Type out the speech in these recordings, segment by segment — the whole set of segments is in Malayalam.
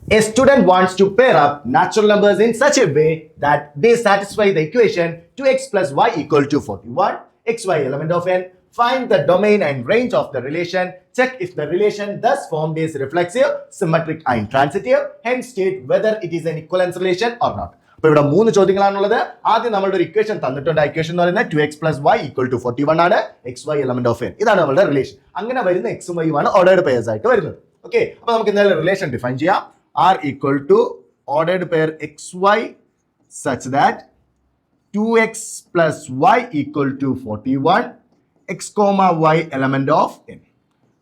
A student wants to pair up natural numbers in such a way that they satisfy the equation 2x plus y equal to 41, xy element of n. Find the domain and range of the relation. Check if the relation thus formed is reflexive, symmetric and transitive. Hence state whether it is an equivalence relation or not. അപ്പോൾ ഇവിടെ മൂന്ന് ചോദ്യങ്ങളാണുള്ളത്. ആദ്യം നമ്മളുടെ ഒരു ഇക്വേഷൻ തന്നിട്ടുണ്ട്. ഇക്വേഷൻ എന്ന് പറയുന്നത് 2x plus y equal to 41 ആണ്. xy element of n. ഇതാണ് നമ്മളുടെ റിലേഷൻ. അങ്ങനെ വരുന്ന x ഉം y ആണ് ഓർഡേർഡ് പെയർസ് ആയിട്ട് വരുന്നത്. ഓക്കെ, അപ്പോൾ നമുക്ക് എന്തായാലും റിലേഷൻ ഡിഫൈൻ ചെയ്യാം. are equal to ordered pair xy such that 2x plus y equal to 41 x comma y element of n.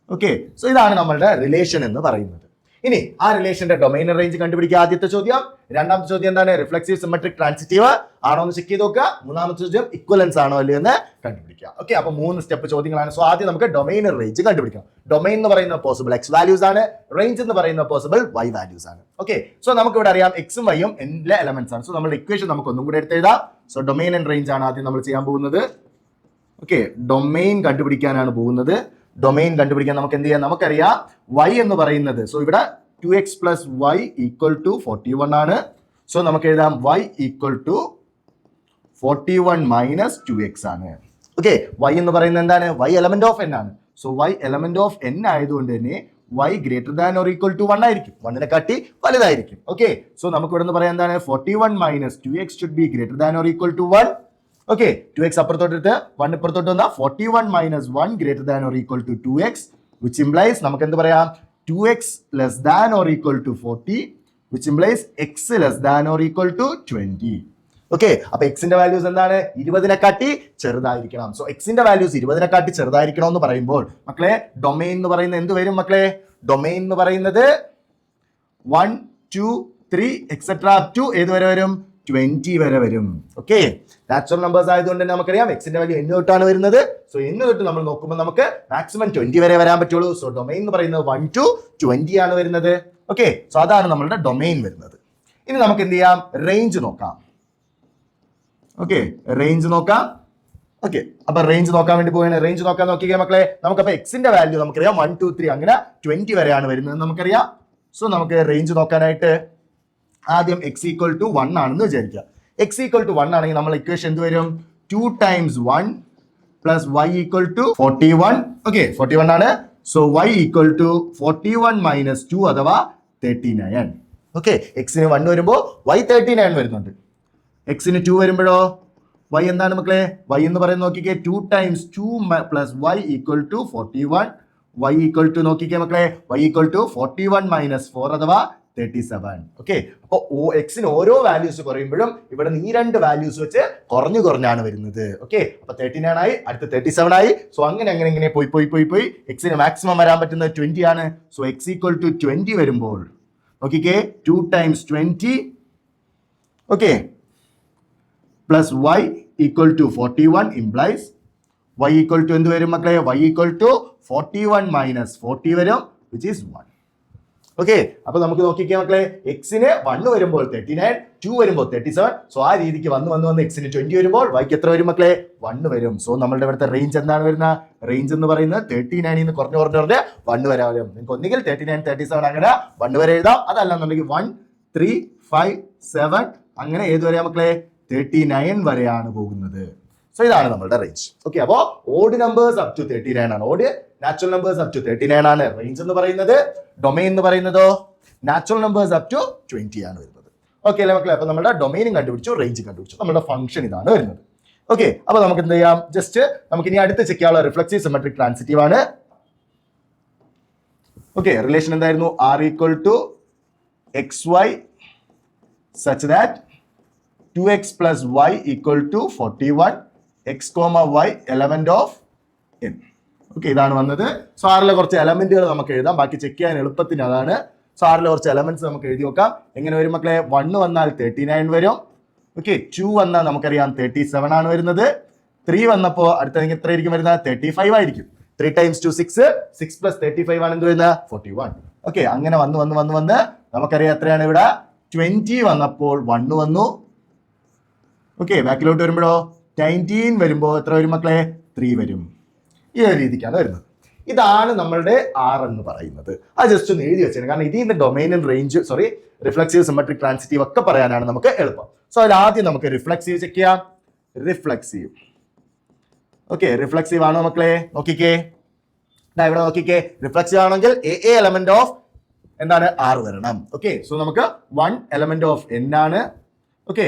Okay, so ഇതാണ് നമ്മളുടെ റിലേഷൻ എന്ന് പറയുന്നത്. ഇനി ആ റിലേഷന്റെ ഡൊമൈൻ റേഞ്ച് കണ്ടുപിടിക്കുക. ആദ്യത്തെ ചോദ്യം. രണ്ടാമത്തെ ചോദ്യം എന്താണ്? റിഫ്ലെക്സീവ് സിമെട്രിക് ട്രാൻസിറ്റീവ് ആണോ എന്ന് ചെക്ക് ചെയ്ത് നോക്കുക. മൂന്നാമത്തെ ചോദ്യം ഇക്വലൻസ് ആണോ അല്ലേ എന്ന് കണ്ടുപിടിക്കുക. ഓക്കെ, അപ്പൊ 3 സ്റ്റെപ്പ് ചോദ്യങ്ങളാണ്. സോ ആദ്യം നമുക്ക് ഡൊമൈൻ റേഞ്ച് കണ്ടുപിടിക്കണം. ഡൊമൈൻ എന്ന് പറയുന്ന പോസിബിൾ എക്സ് വാല്യൂസ് ആണ്, റേഞ്ച് എന്ന് പറയുന്ന പോസിബിൾ വൈ വാല്യൂസ് ആണ്. ഓക്കെ, സോ നമുക്ക് ഇവിടെ അറിയാം എക്സും വൈയും എല്ലാ എലമെന്റ്സ് ആണ്. സോ നമ്മുടെ ഇക്വേഷൻ നമുക്ക് ഒന്നും കൂടെ എടുത്ത് എഴുതാം. സോ ഡൊമൈൻ ആൻഡ് റേഞ്ച് ആണ് ആദ്യം നമ്മൾ ചെയ്യാൻ പോകുന്നത്. ഓക്കെ, ഡൊമൈൻ കണ്ടുപിടിക്കാനാണ് പോകുന്നത്. ഡൊമൈൻ കണ്ടുപിടിക്കാൻ നമുക്ക് എന്ത് ചെയ്യാം? നമുക്കറിയാം y എന്ന് പറയുന്നത്, സോ ഇവിടെ 2x plus y equal to 41 ആണ്. സോ നമുക്ക് എഴുതാം y equal to 41 minus 2x ആണ്. ഓക്കെ, y എന്ന് പറയുന്നത് എന്താണ്? y element of n ആണ്. So y element of n ആയതുകൊണ്ട് തന്നെ y greater than or equal to 1 ആയിരിക്കും. 1നെ കാട്ടി വലുതായിരിക്കും. ഓക്കെ, സോ നമുക്ക് ഇവിടെ നിന്ന് പറയാം എന്താണ്? 41 minus 2x should be greater than or equal to 1. Okay, 2x അപ്പുറത്തോട്ട് 1 ഇപ്പുറത്തോട്ട് വന്നാൽ 41 minus 1 greater than or equal to 2x, which implies നമുക്ക് എന്ത് പറയാം? 2x less than or equal to 40, which implies x less than or equal to 20. Okay, അപ്പൊ എക്സിന്റെ വാല്യൂസ് എന്താണ്? 20നെ കാട്ടി ചെറുതായിരിക്കണം. സോ എക്സിന്റെ വാല്യൂസ് 20നെ കാട്ടി ചെറുതായിരിക്കണം എന്ന് പറയുമ്പോൾ മക്കളെ ഡൊമൈൻ എന്ന് പറയുന്നത് എന്ത് വരും മക്കളെ? ഡൊമൈൻ എന്ന് പറയുന്നത് 1, 2, 3 എക്സെട്ര അപ് ടു ഏത് വരെ വരും? 20 വരെ വരും. ഓക്കെ, നാച്ചുറൽ നമ്പേഴ്സ് ആയതുകൊണ്ട് തന്നെ നമുക്കറിയാം എക്സിന്റെ വാല്യൂ n തൊട്ടാണ് വരുന്നത്. സോ n തൊട്ട് നമ്മൾ നോക്കുമ്പോൾ നമുക്ക് മാക്സിമം 20 വരെ വരാൻ പറ്റുള്ളൂ. സോ ഡൊമൈൻ എന്ന് പറയുന്നത് 1 to 20 ആണ് വരുന്നത്. ഓക്കെ, സോ അതാണ് നമ്മളുടെ ഡൊമൈൻ വരുന്നത്. ഇനി നമുക്ക് എന്ത് ചെയ്യാം? റേഞ്ച് നോക്കാം. ഓക്കെ, റേഞ്ച് നോക്കാം. ഓക്കെ, അപ്പൊ റേഞ്ച് നോക്കാൻ വേണ്ടി പോവുകയാണ്. റേഞ്ച് നോക്കാൻ നോക്കിയാൽ മക്കളെ നമുക്കപ്പോ എക്സിന്റെ വാല്യൂ നമുക്കറിയാം 1, 2, 3 അങ്ങനെ 20 വരെയാണ് വരുന്നത് നമുക്കറിയാം. സോ നമുക്ക് റേഞ്ച് നോക്കാനായിട്ട് ആദ്യം x ഈക്വൽ ടു 1 ആണെന്ന് വിചാരിക്കുക. x ഈക്വൽ ടു 1 ആണെങ്കിൽ നമ്മൾ ഇക്വേഷൻ എന്ത് വരും? 2 times 1 plus y equal to 41. Okay, 41 ആണ്. So y equal to 41 minus 2 അഥവാ 39. ഓക്കെ, എക്സിന് 1 വരുമ്പോൾ y 39 വരുന്നുണ്ട്. എക്സിന് 2 വരുമ്പോഴോ y എന്താണ് മക്കളെ? y എന്ന് പറയുന്നത് നോക്കിക്കേ 2 times 2 plus y equal to 41. y equal to നോക്കിക്കേ മക്കളെ, y equal to 41 minus 4 അഥവാ 37. ഓക്കെ, അപ്പൊ എക്സിന് ഓരോ വാല്യൂസ് കുറയുമ്പോഴും ഇവിടെ ഈ രണ്ട് വാല്യൂസ് വെച്ച് കുറഞ്ഞാണ് വരുന്നത്. ഓക്കെ, അപ്പൊ 39 ആയി, അടുത്ത 37 ആയി. സോ അങ്ങനെ പോയി എക്സിന് മാക്സിമം വരാൻ പറ്റുന്നത് 20 ആണ്. സോ എക്സ് ഈക്വൽ ടു 20 വരുമ്പോൾ നോക്കിക്കേ 2 times 20 okay plus y equal to 41 implies y equal to എന്ത് വരും മക്കളെ? y ഈക്വൽ ടു 41 minus 40 വരും, which is 1. ഓക്കെ, അപ്പൊ നമുക്ക് നോക്കിക്കാൻ മക്കളെ എക്സിന് 1 വരുമ്പോൾ 39, 2 വരുമ്പോൾ 37. സോ ആ രീതിക്ക് വന്ന് എക്സിന് 20 വരുമ്പോൾ വൈക്ക് എത്ര വരും മക്കളെ? 1 വരും. സോ നമ്മളുടെ ഇവിടുത്തെ റേഞ്ച് എന്താണ് വരുന്നത്? റേഞ്ച് എന്ന് പറയുന്നത് 39 നിന്ന് കുറഞ്ഞ് 1 വരെ വരും. നിങ്ങൾക്ക് ഒന്നുകിൽ 39, 37 അങ്ങനെ 1 വരെ എഴുതാം. അതല്ലാന്നുണ്ടെങ്കിൽ 1, 3, 5, 7 അങ്ങനെ ഏത് വരെയാ മക്കളെ? 39 വരെയാണ് പോകുന്നത്. സോ ഇതാണ് നമ്മളുടെ റേഞ്ച്. ഓക്കെ, അപ്പോ ഓഡ് നമ്പേഴ്സ് അപ് ടു 39 ആണ്. Odd natural numbers up to 39 ആണ് റേഞ്ച് എന്ന് പറയുന്നത്. ഡൊമൈൻ എന്ന് പറയുന്നതോ നാച്ചുറൽ നമ്പേഴ്സ് അപ് ടു 20 ആണ് വരുന്നത്. ഓക്കെ അല്ലേ മക്കളെ? അപ്പൊ നമ്മുടെ ഡൊമൈനും കണ്ടുപിടിച്ചു, റേഞ്ച് കണ്ടുപിടിച്ചു. നമ്മുടെ ഫംഗ്ഷൻ ഇതാണ് വരുന്നത്. ഓക്കെ, അപ്പൊ നമുക്ക് എന്ത് ചെയ്യാം? ജസ്റ്റ് നമുക്ക് ഇനി അടുത്ത് ചെക്ക് ചെയ്യാനുള്ള റിഫ്ലെക്സീവ് സിമെട്രിക് ട്രാൻസിറ്റീവ് ആണ്. ഓക്കെ, റിലേഷൻ എന്തായിരുന്നു? r equal to xy such that 2x plus y equal to 41 x comma y element of n. Okay, ഇതാണ് വന്നത്. സോ ആറിലെ കുറച്ച് എലമെന്റുകൾ നമുക്ക് എഴുതാം, ബാക്കി ചെക്ക് ചെയ്യാൻ എളുപ്പത്തിന് അതാണ്. സോ ആറിലെ കുറച്ച് എലമെന്റ്സ് നമുക്ക് എഴുതി നോക്കാം. എങ്ങനെ വരും മക്കളെ? 1 വന്നാൽ 39 വരും. ഓക്കെ, 2 വന്നാൽ നമുക്കറിയാം 37 ആണ് വരുന്നത്. 3 വന്നപ്പോൾ അടുത്ത എത്ര ആയിരിക്കും വരുന്നത്? 35 ആയിരിക്കും. 3 times 2 6, 6 plus 35 ആണ് എന്ത് വരുന്നത്? 41. ഓക്കെ, അങ്ങനെ വന്ന് നമുക്കറിയാം എത്രയാണ് ഇവിടെ? 20 വന്നപ്പോൾ 1 വന്നു. ഓക്കെ, ബാക്കിലോട്ട് വരുമ്പോഴോ 19 വരുമ്പോൾ എത്ര വരും മക്കളെ? 3 വരും. ഈ ഒരു രീതിക്കാണ് വരുന്നത്. ഇതാണ് നമ്മളുടെ R എന്ന് പറയുന്നത്. അത് ജസ്റ്റ് ഒന്ന് എഴുതി വെച്ചാൽ കാരണം ഇതിൽ നിന്ന് ഡൊമൈനും റേഞ്ച് റിഫ്ലെക്സീവ് സിമെട്രിക് ട്രാൻസിറ്റീവ് ഒക്കെ പറയാനാണ് നമുക്ക് എളുപ്പം. സോ അതിൽ ആദ്യം നമുക്ക് റിഫ്ലെക്സീവ് ചെക്ക് ചെയ്യാം. റിഫ്ലെക്സീവ് ഓക്കെ, റിഫ്ലെക്സീവ് ആണോ മക്കളെ? നോക്കിക്കേ, ഇവിടെ നോക്കിക്കേ, റിഫ്ലെക്സീവ് ആണെങ്കിൽ എ എലമെന്റ് ഓഫ് എന്താണ് R വരണം. ഓക്കെ, സോ നമുക്ക് 1 എലമെന്റ് ഓഫ് n ആണ്. ഓക്കെ,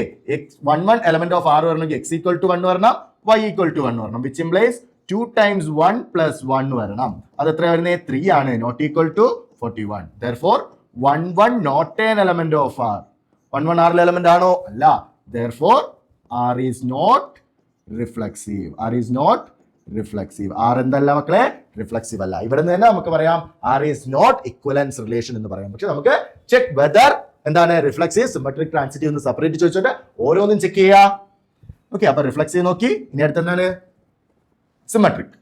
1 എലമെന്റ് ഓഫ് R വരണമെങ്കിൽ x ഈക്വൽ ടു 1 വരണം, y ഈക്വൽ ടു 1 വരണം, വിച്ച് ഇംപ്ലൈസ് 2 times 1 plus 1 വരണം. അത് എത്ര വരുന്നത്? 3 ആണ്, not equal to 41. Therefore 1 not an element of R. 1 R element ആണോ? അല്ല. Therefore R is not reflexive. R is not reflexive. R എന്തല്ല മക്കളെ? റിഫ്ലെക്സീവ് അല്ല. ഇവിടെ നിന്ന് തന്നെ നമുക്ക് പറയാം R is not equivalence relation എന്ന് പറയാം. പക്ഷെ നമുക്ക് ചെക്ക് വെദർ എന്താണ് റിഫ്ലെക്സീവ് സിമെട്രിക് ട്രാൻസിറ്റീവ് എന്ന് സെപ്പറേറ്റ് ചോദിച്ചോണ്ട് ഓരോന്നും ചെക്ക് ചെയ്യാം. ഓക്കെ, അപ്പൊ റിഫ്ലെക്സീവ് നോക്കി. ഇനി അടുത്ത് എന്താണ്? സിമെട്രിക്.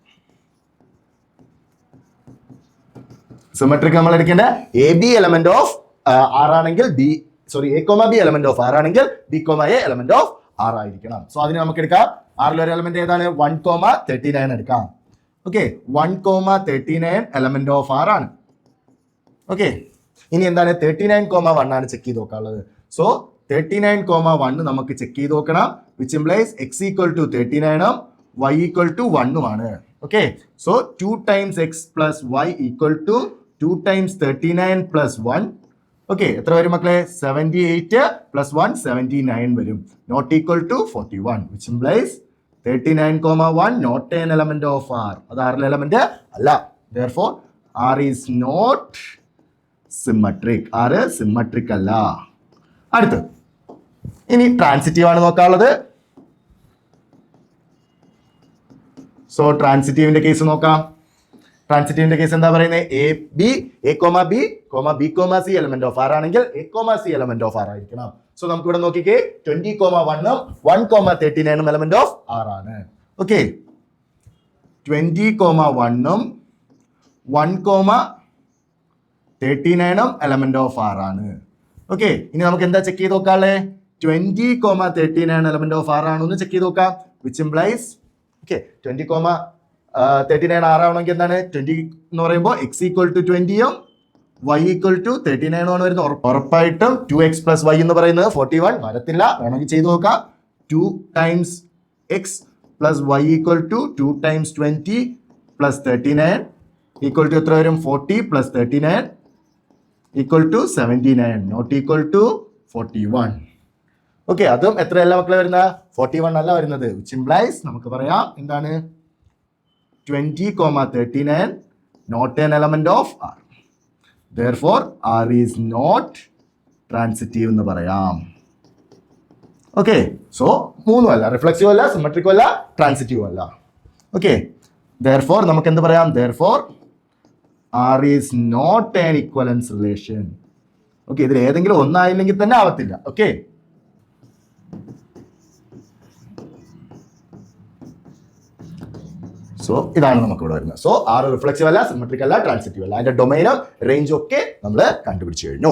സിമെട്രിക് നമ്മൾ എടുക്കേണ്ട A B element of R ആണെങ്കിൽ A comma B element of R ആണെങ്കിൽ B comma A element of R ആയിരിക്കണം. സോ അതിന് നമുക്ക് എടുക്കാം ആറിൽ ഒരു എലമെന്റ് ഏതാണ്? 1,39 എടുക്കാം. ഓക്കെ, 1,39 എലമെന്റ് ഓഫ് R ആണ്. ഓക്കെ, ഇനി എന്താണ്? 39,1 ആണ് ചെക്ക് ചെയ്ത് നോക്കാനുള്ളത്. സോ 39,1 നമുക്ക് ചെക്ക് ചെയ്ത് നോക്കണം, which implies x equal to 39 y equal to 1 ആണ്. Okay, so 2 times x plus y equal to 2 times 39 plus 1. Okay, എത്ര വരും മക്കളെ? 78 plus 1 79 വരും, not equal to 41, which implies 39,1 not an element of R. അത് ആറിലെ എലമെന്റ് അല്ല. Therefore R is not symmetric. R symmetric അല്ല. അടുത്ത് ഇനി ട്രാൻസിറ്റീവ് ആണ് നോക്കാനുള്ളത്. സോ ട്രാൻസിറ്റീവിന്റെ കേസ് നോക്കാം. ട്രാൻസിറ്റീവിന്റെ കേസ് എന്താ പറയുന്നത്? A comma B comma C element of R ആണെങ്കിൽ A comma C element of R ആയിരിക്കണം. സോ നമുക്ക് ഇവിടെ നോക്കിക്കേ, 20,1 1,39 എലമെന്റ് ഓഫ് R ആണ്. ഓക്കെ, 20,1 1,39 എലമെന്റ് ഓഫ് R ആണ്. ഓക്കെ, ഇനി നമുക്ക് എന്താ ചെക്ക് ചെയ്ത് നോക്കാളെ? 20,39 എലമെന്റ് ഓഫ് R ആണോ എന്ന് ചെക്ക് ചെയ്ത് നോക്കാം, വിച്ച് ഇംപ്ലൈസ് 20,39 R ആണെങ്കിൽ എന്താണ്? 20 എന്ന് പറയുമ്പോൾ x equal to 20 y equal to 39 ആണ് വരുന്നത്. ഉറപ്പായിട്ടും 2x plus y എന്ന് പറയുന്നത് 41 വരത്തില്ല. വേണമെങ്കിൽ ചെയ്ത് നോക്കാം. 2 times x plus y equal to 2 times 20 plus 39 equal to എത്ര വരും? 40 plus 39 equal to 79, not equal to 41. Okay, അതും എത്രയല്ല മക്കളെ വരുന്ന? 41 അല്ല വരുന്നത്, വിച്ച് ഇംപ്ലൈസ് നമുക്ക് പറയാം എന്താണ്? 20,39 not an element of R. Therefore R is not transitive എന്ന് പറയാം. ഓക്കെ, സോ മൂന്നും അല്ല, റിഫ്ലെക്സീവ് അല്ല, സിമെട്രിക്കും അല്ല, ട്രാൻസിറ്റീവ് അല്ല. ഓക്കെ, therefore നമുക്ക് എന്ത് പറയാം? therefore R is not an equivalence relation. Okay, ഇതിൽ ഏതെങ്കിലും ഒന്നായില്ലെങ്കിൽ തന്നെ ആവത്തില്ല. ഓക്കെ, സോ ഇതാണ് നമുക്ക് ഇവിടെ വരുന്നത്. സോ R റിഫ്ലെക്സീവ് അല്ല, സിമെട്രിക് അല്ല, ട്രാൻസിറ്റീവ് അല്ല. അതിന്റെ ഡൊമൈനും റേഞ്ചും ഒക്കെ നമ്മൾ കണ്ടുപിടിച്ചു കഴിഞ്ഞു.